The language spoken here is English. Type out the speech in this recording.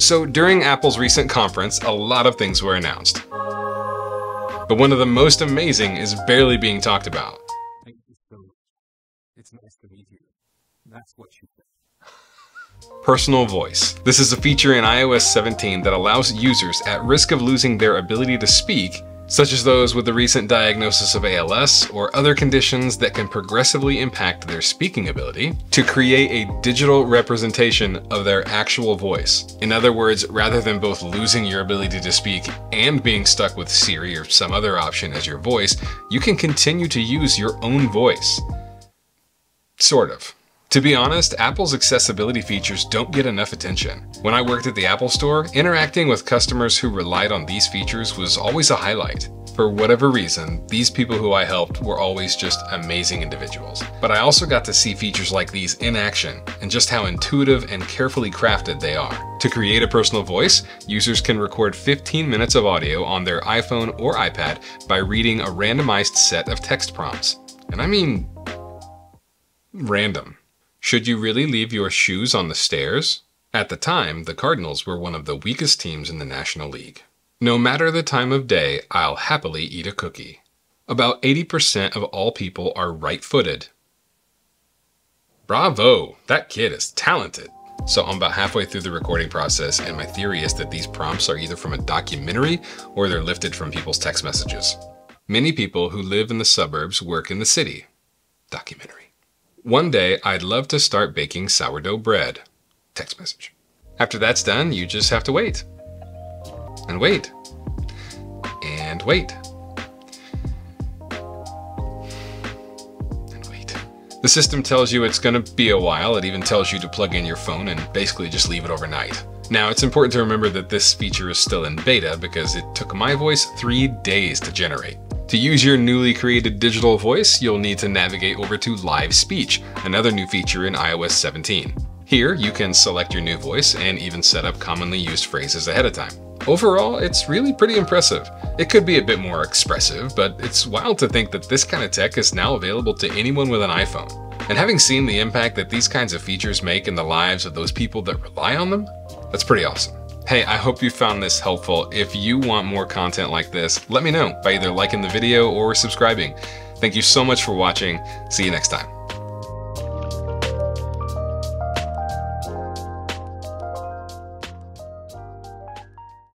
So during Apple's recent conference, a lot of things were announced. But one of the most amazing is barely being talked about. Thank you so much. It's nice to meet you. That's what you think. Personal voice. This is a feature in iOS 17 that allows users at risk of losing their ability to speak, such as those with the recent diagnosis of ALS or other conditions that can progressively impact their speaking ability, to create a digital representation of their actual voice. In other words, rather than both losing your ability to speak and being stuck with Siri or some other option as your voice, you can continue to use your own voice. Sort of. To be honest, Apple's accessibility features don't get enough attention. When I worked at the Apple Store, interacting with customers who relied on these features was always a highlight. For whatever reason, these people who I helped were always just amazing individuals. But I also got to see features like these in action and just how intuitive and carefully crafted they are. To create a personal voice, users can record 15 minutes of audio on their iPhone or iPad by reading a randomized set of text prompts. And I mean, random. Should you really leave your shoes on the stairs? At the time, the Cardinals were one of the weakest teams in the National League. No matter the time of day, I'll happily eat a cookie. About 80% of all people are right-footed. Bravo! That kid is talented! So I'm about halfway through the recording process, and my theory is that these prompts are either from a documentary or they're lifted from people's text messages. Many people who live in the suburbs work in the city. Documentary. One day, I'd love to start baking sourdough bread. Text message. After that's done, you just have to wait. And wait. And wait. And wait. The system tells you it's gonna be a while. It even tells you to plug in your phone and basically just leave it overnight. Now, it's important to remember that this feature is still in beta because it took my voice 3 days to generate. To use your newly created digital voice, you'll need to navigate over to Live Speech, another new feature in iOS 17. Here, you can select your new voice and even set up commonly used phrases ahead of time. Overall, it's really pretty impressive. It could be a bit more expressive, but it's wild to think that this kind of tech is now available to anyone with an iPhone. And having seen the impact that these kinds of features make in the lives of those people that rely on them, that's pretty awesome. Hey, I hope you found this helpful. If you want more content like this, let me know by either liking the video or subscribing. Thank you so much for watching. See you next time.